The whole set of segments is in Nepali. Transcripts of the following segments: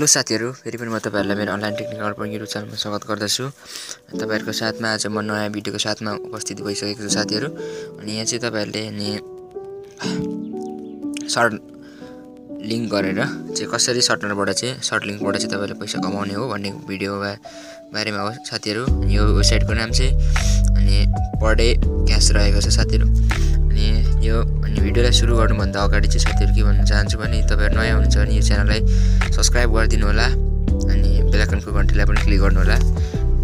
हेलो साथीहरु, फेरि पनि म तपाईहरुलाई मेरो अनलाइन टेक्निकल अर्पण युट्युब च्यानलमा स्वागत गर्दछु। तपाईहरुको साथमा आज म नयाँ भिडियोको साथमा उपस्थित भइसकेको छु साथीहरु। अनि यहाँ चाहिँ तपाईहरुले नि सर्ट लिंक गरेर चाहिँ कसरी शर्टनरबाट चाहिँ सर्ट लिंकबाट चाहिँ तपाईहरुले पैसा कमाउने हो भन्ने भिडियो बारेमा हो साथीहरु। यो वेबसाइटको नाम चाहिँ अनि पर डे क्याश रहेको छ साथीहरु। अनि भिडियोलाई सुरु गर्नुभन्दा अगाडि चाहिँ साथीहरु के भन्न चाहन्छु भने तपाईहरु नयाँ हुनुहुन्छ भने यो च्यानललाई सब्स्क्राइब गरिदिनु होला अनि बेल आइकनको घण्टीलाई पनि क्लिक गर्नु होला।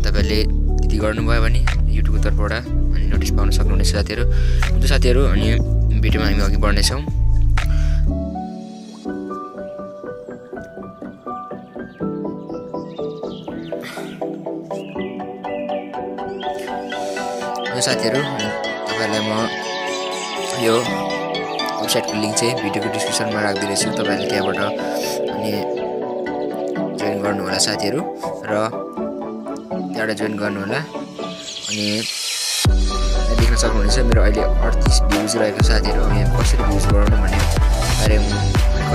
तपाईहरुले त्यति गर्नुभयो भने युट्युबको तर्फबाट अनि नोटिस पाउन सक्नुहुनेछ साथीहरु। हुन्छ साथीहरु, अनि भिडियोमा हामी अघि बढ्ने छौं। साथीहरु, तपाईहरुलाई म यो वेबसाइटको लिंक चाहिँ भिडियोको डिस्क्रिप्सनमा राख्दिनेछु। तपाईहरुले त्यहाँबाट अनि जोइन गर्नु होला साथीहरु र त्यहाँबाट जोइन गर्नु होला। अनि देख्न सक्नुहुनेछ मेरो अहिले 38 भ्युज रहेको साथीहरु। अब यहाँ कसरी भ्युज बढाउने भन्ने बारेमा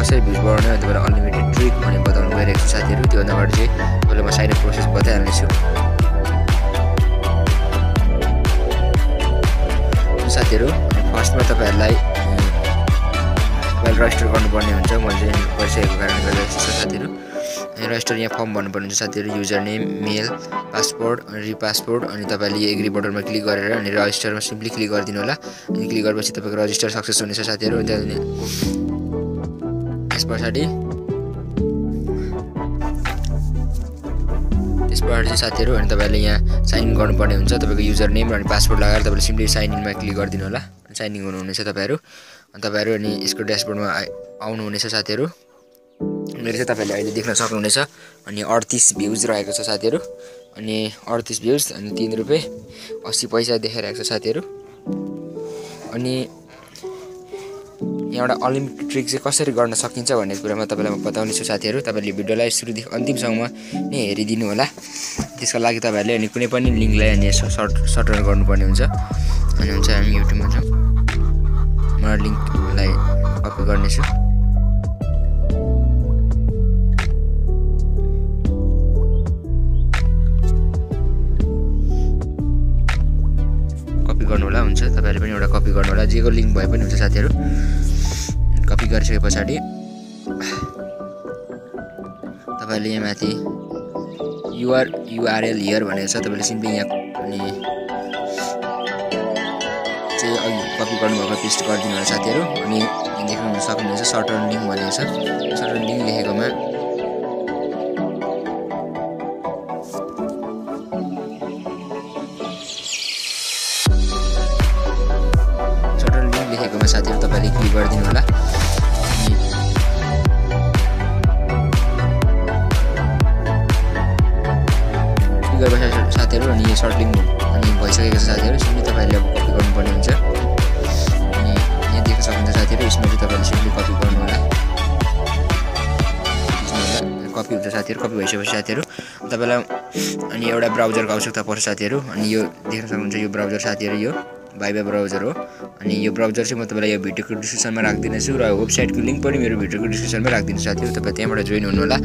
कसरी भ्युज बढाउने अनि तपाईहरुलाई अनलिमिटेड ट्रिक भन्ने बताउन गइरहेको छु साथीहरु। त्यो भन्दा अगाडि चाहिँ तपाईलाई म साइन अप प्रोसेस बताइहाल्ने छु साथीहरु। फर्स्टमा तपाईहरुलाई रजिस्टर गर्नुपर्ने हुन्छ। मैले चाहिँ गरिसकेको कारणले गर्दा यस्तो छ साथीहरु। यहाँ रजिस्टर यहाँ फर्म भर्नुपर्ने हुन्छ साथीहरु। युजर नेम, मेल, पासपोर्ट अनि रिपासपोर्ट अनि तपाईले एग्री बटनमा क्लिक गरेर अनि रजिस्टरमा सिम्पली क्लिक गरिदिनु होला। अनि क्लिक गरेपछि तपाईको रजिस्टर सक्सेस हुनेछ साथीहरु। त्यसपछि चाहिँ साथीहरु अनि तपाईले यहाँ साइन इन गर्नुपर्ने हुन्छ। तपाईको युजर नेम र अनि पासवर्ड लगाएर तपाईले सिम्पली साइन इनमा क्लिक गरिदिनु होला। साइन इन गर्नुहुनेछ तपाईहरु। अनि तपाईहरु अनि यसको ड्याशबोर्डमा आउनुहुनेछ साथीहरु। मेरो चाहिँ तपाईले अहिले देख्न सक्नुहुनेछ अनि 38 भ्युज रहेको छ साथीहरु। अनि 38 भ्युज अनि 3 रुपैयाँ 80 पैसा देखाइरहेको छ साथीहरु। अनि यहाँबाट अनलिमिटेड ट्रिक चाहिँ कसरी गर्न सकिन्छ भन्ने कुरामा तपाईलाई म बताउने छु साथीहरु। तपाईले भिडियोलाई सुरुदेखि अन्तिमसम्म नै हेरिदिनु होला। त्यसका लागि तपाईहरुले अनि कुनै पनि लिंकलाई अनि शर्टनर गर्नुपर्ने हुन्छ। अनि हुन्छ हामी युट्युबमा छौं। म लिंकलाई कपी गर्ने छु। कपी गर्नु होला। हुन्छ तपाईहरुले पनि एउटा कपी गर्नु होला। जेको लिंक भए पनि हुन्छ साथीहरु। कपी गरिसकेपछि तपाईले यहाँ माथि URL हियर भनेको छ। तपाईले सिम्पली यहाँ अनि चाहिँ अघि कपी गर्नुभएको पेस्ट गरिदिनु होला साथीहरु। अनि यहाँ देख्न सक्नुहुनेछ शर्टन लिंक भनेको छ। शर्टन लिंक लेखेकोमा साथीहरु तपाईले क्लिक गरिदिनु होला। साथीहरु अनि यो सर्ट लिंक अनि भइसकेको छ साथीहरु। सिम्पली तपाईले अब कपी गर्नुपर्ने हुन्छ। अनि यहाँ देख्न सक्नुहुन्छ साथीहरु, यसमा चाहिँ तपाईले सिम्पली कपी गर्नु होला। कपी हुन्छ साथीहरु। कपी भइसकेपछि साथीहरु तपाईलाई अनि एउटा ब्राउजरको आवश्यकता पर्छ साथीहरु। अनि यो देख्न सक्नुहुन्छ यो ब्राउजर साथीहरु यो भाइबा ब्राउजर हो। अनि यो ब्राउजर चाहिँ म तपाईलाई यो भिडियोको डिस्क्रिप्सनमा राख्दिनेछु र वेबसाइटको लिंक पनि मेरो भिडियोको डिस्क्रिप्सनमा राख्दिन्छु साथीहरु। तपाई त्यहाँबाट जोइन हुनु होला।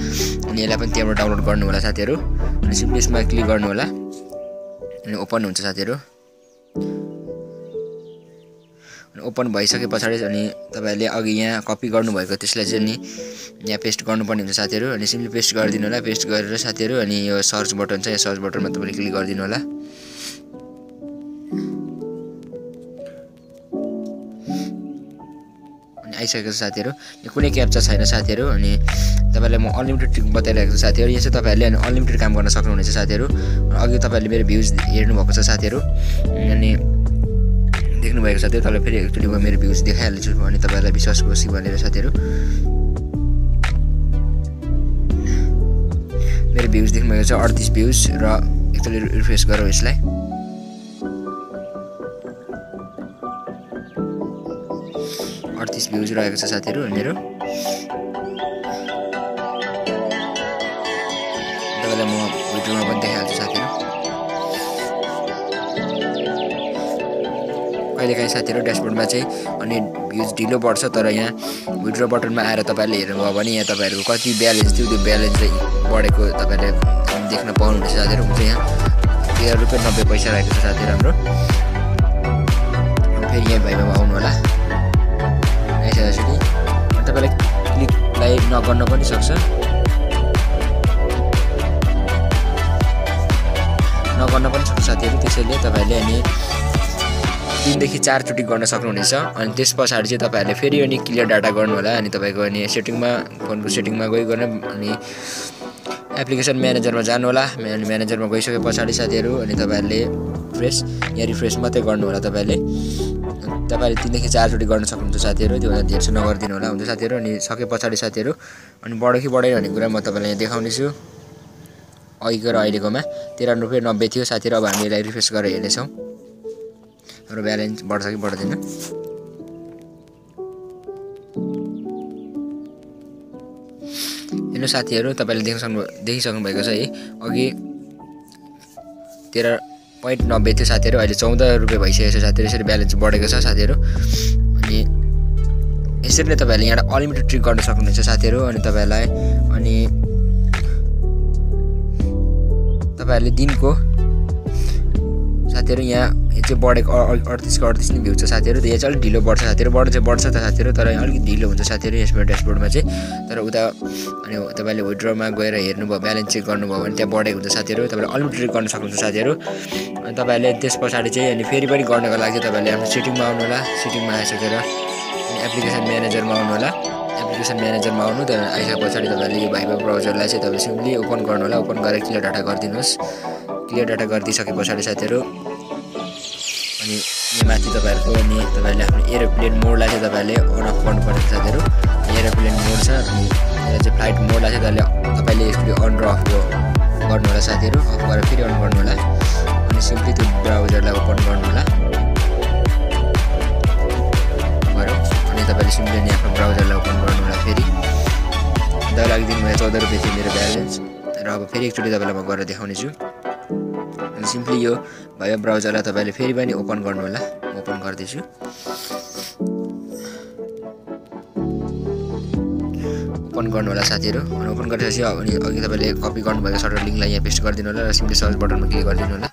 अनि यसलाई पनि त्यहाँबाट डाउनलोड गर्नु होला साथीहरु। अनि सिम्पली यसमा क्लिक गर्नु होला अनि ओपन हुन्छ साथीहरु। अनि ओपन भइसकेपछि अनि तपाईले अघि यहाँ कपी गर्नुभएको त्यसलाई चाहिँ नि यहाँ पेस्ट गर्नुपर्ने हुन्छ साथीहरु। अनि सिम्पली पेस्ट गरिदिनु होला। पेस्ट गरेर साथीहरु अनि यो सर्च बटन छ, यो सर्च बटनमा तपाईले क्लिक गरिदिनु होला। आइसकेको छ साथीहरु। यो कुनै क्याप्चा छैन साथीहरु। अनि तपाईलाई म अनलिमिटेड ट्रिक बताइरहेको छु साथीहरु। यो चाहिँ तपाईहरुले अनि अनलिमिटेड काम गर्न सक्नुहुनेछ साथीहरु। अघि तपाईले मेरो भ्युज हेर्नु भएको छ साथीहरु। अनि देख्नु भएको साथीहरु। तपाईले फेरि एकचोटी म मेरो भ्युज देखाइहाल्छु भने तपाईलाई विश्वास होस् भनेर साथीहरु। मेरो भ्युज देख्नु भएको छ 38 भ्युज र एकचोटी रिफ्रेश गरौँ यसलाई। 38 भ्युज रहेको छ साथीहरु मेरो। तपाईलाई म भिडियोमा पनि देखाइहाल्छु साथीहरु। कहिलेकाहीँ साथीहरु ड्यासबोर्डमा चाहिँ अनि भ्युज ढिलो बढ्छ तर यहाँ विथड्र बटनमा आएर तपाईहरुले हेर्नुभयो भने यहाँ तपाईहरुको कति ब्यालेन्स थियो त्यो ब्यालेन्स चाहिँ बढेको तपाईहरुले देख्न पाउनुहुन्छ साथीहरु। हुन्छ यहाँ 13 रुपैयाँ 90 पैसा रहेको छ साथीहरु हाम्रो। फेरि यहाँ भाइमा आउनु होला यसरी तपाईले क्लिकलाई नगर्न पनि सक्छ साथीहरु। त्यसैले तपाईले अनि 3 देखि 4 चोटी गर्न सक्नुहुनेछ अनि त्यसपछि चाहिँ तपाईहरुले फेरि अनि क्लियर डाटा गर्नु होला अनि तपाईको अनि सेटिङमा फोनको सेटिङमा गइकन अनि एप्लिकेसन म्यानेजरमा जानु होला। म्यानेजरमा गइसकेपछि साथीहरु अनि तपाईहरुले यहाँ रिफ्रेश मात्रै गर्नु होला। तपाईले 3 देखि 4 चोटी गर्न सक्नुहुन्छ साथीहरु। त्यो भन्दा धेरै नगर्दिनु होला। हुन्छ साथीहरु अनि सकेपछि साथीहरु अनि बढ्यो कि बढेन भन्ने कुरा म तपाईलाई यहाँ देखाउने छु। अघिको र अहिलेकोमा 13 रुपैयाँ 90 थियो साथीहरु। अब हामी यसलाई रिफ्रेश गरेर हेर्नेछौँ हाम्रो ब्यालेन्स बढ्छ कि बढ्दैन। हेर्नु साथीहरु तपाईले देखिसक्नु भएको छ है अघि 13.90 थियो साथीहरु अहिले 14 रुपैयाँ भइसकेको छ साथीहरु। यसरी ब्यालेन्स बढेको छ साथीहरु। अनि यसरी नै तपाईले यहाँ अनलिमिटेड ट्रिक गर्न सक्नुहुन्छ साथीहरु। अनि तपाईहरुले दिनको साथीहरु यहाँ चाहिँ बढेको 38 नै भ्यू छ साथीहरु। यो चाहिँ अलि ढिलो बढ्छ साथीहरु। बढ्छ त साथीहरु तर अलिकति ढिलो हुन्छ साथीहरु यसमा ड्यासबोर्डमा चाहिँ। तर उता अनि तपाईले विथड्रमा गएर हेर्नुभयो ब्यालेन्स चेक गर्नुभयो भने त्यहाँ बढेको हुन्छ साथीहरु। तपाईले अनलिमिटेड गर्न सक्नुहुन्छ साथीहरु। अनि तपाईले त्यसपछि चाहिँ अनि फेरि पनि गर्नको लागि तपाईले आफ्नो सेटिङमा आउनु होला। सेटिङमा आइसकेर एप्लिकेसन म्यानेजरमा आउनु होला। एप्लिकेसन म्यानेजरमा आउनु त आइसकेपछि तपाईले यो भाइबर ब्राउजरलाई चाहिँ तपाईले सिम्पली ओपन गर्नु होला। ओपन गरेर क्लियर डाटा गरिदिनुहोस्। क्लियर डाटा गरिदिसकेपछि साथीहरु अनि यहाँ माथि तपाईहरुको अनि तपाईले आफ्नो एरोप्लेन मोडलाई चाहिँ तपाईले अन अफ गर्नुपर्छ साथीहरु। एरोप्लेन मोड छ अनि यहाँ चाहिँ फ्लाइट मोडलाई चाहिँ तपाईले यसरी अन र अफ गर्नु होला साथीहरु। अफ गरेर फेरि अन गर्नु होला अनि सिम्पली त्यो ब्राउजरलाई ओपन गर्नु होला अनि तपाईले सिम्पली नि आफ्नो ब्राउजरलाई ओपन गर्नु होला। फेरि दाइ लाग्दिनु भयो 14 रुपैयाँ थियो मेरो ब्यालेन्स र अब फेरि एकचोटी तपाईलाई म गरेर देखाउने छु। अनि सिम्पली यो भयो ब्राउजरलाई तपाईले फेरि पनि ओपन गर्नु होला। ओपन गर्दैछु। ओपन गर्नु होला साथीहरु। अनि ओपन गरेपछि अनि अघि तपाईले कपी गर्नुभएको सर्टर लिंकलाई यहाँ पेस्ट गरिदिनु होला र सिम्पली सर्च बटनमा क्लिक गरिदिनु होला।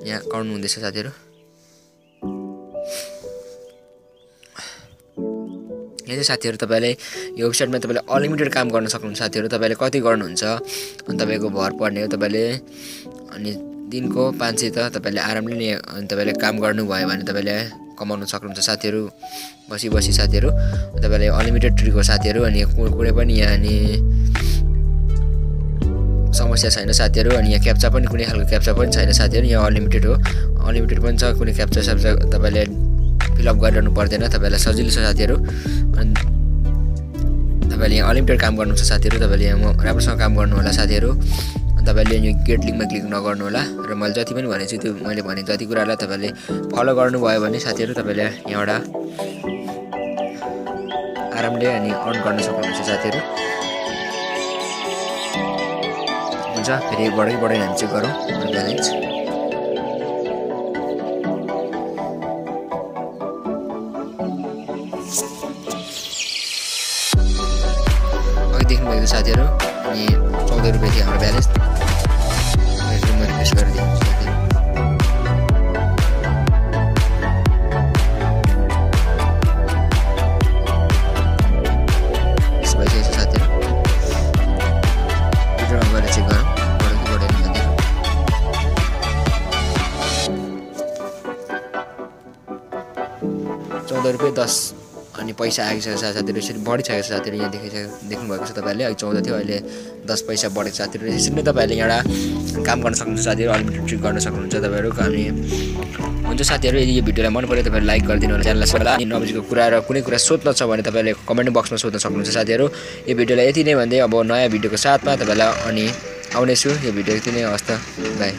यहाँ काउन्ट हुँदैछ साथीहरु। यहाँ चाहिँ साथीहरु तपाईले यो वेबसाइटमा तपाईले अनलिमिटेड काम गर्न सक्नुहुन्छ साथीहरु। तपाईले कति गर्नुहुन्छ अनि तपाईको भर पर्ने हो। तपाईले अनि दिनको 500 त तपाईले आरामले नै अनि तपाईले काम गर्नुभयो भने तपाईले कमाउन सक्नुहुन्छ साथीहरु बसी साथीहरु। तपाईले अनलिमिटेड ट्रिक हो साथीहरु। अनि कुनै पनि यहाँ अनि समस्या छैन साथीहरु। अनि यहाँ क्याप्चा पनि कुनै खालको क्याप्चा पनि छैन साथीहरु। यहाँ अनलिमिटेड हो। अनलिमिटेड पनि छ। कुनै क्याप्चा तपाईले फिलअप गरिरहनु पर्दैन। तपाईलाई सजिलो छ साथीहरु। अनि तपाईले यहाँ अनलिमिटेड काम गर्नुहुन्छ साथीहरु। तपाईले यहाँ राम्रोसँग काम गर्नु होला साथीहरु। अनि तपाईले यो गेट लिंकमा क्लिक नगर्नु होला र मैले जति पनि भनेछु त्यो मैले भने जति कुरालाई तपाईले फलो गर्नुभयो भने साथीहरु तपाईले यहाँबाट आरामले अनि अर्न गर्न सक्नुहुन्छ साथीहरु। हुन्छ फेरि बढेन हामी चेक गरौँ ब्यालेन्स। देख्नुभएको साथीहरु अनि 14 रुपैयाँ थियो हाम्रो ब्यालेन्स। म रिफ्रेश गरिदिन्छु साथीहरु। यसो भइसकेको छ साथीहरु। विथड्रमा गएर चेक गरौँ बढ्यो कि बढेन साथीहरु। 14 रुपैयाँ 10 अनि पैसा आइसकेको छ साथीहरु। यसरी बढिसकेको छ साथीहरु। यहाँ देख्नुभएको छ तपाईले अघि 14 थियो अहिले 10 पैसा बढेको छ साथीहरु। यसरी नै तपाईले यहाँ काम गर्न सक्नुहुन्छ साथीहरु। अनलिमिटेड ट्रिक गर्न सक्नुहुन्छ तपाईहरु। अनि हुन्छ साथीहरु यदि यो भिडियोलाई मन पर्यो तपाईहरु लाइक गरिदिनु होला। च्यानललाई सब्स्क्राइब अनि नबुझेको कुरा र कुनै कुरा सोध्न छ भने तपाईले कमेन्ट बक्समा सोध्न सक्नुहुन्छ साथीहरु। यो भिडियोलाई यति नै भन्दै अब नयाँ भिडियोको साथमा तपाईलाई अनि आउने छु। यो भिडियो यति नै हस्त बाइ।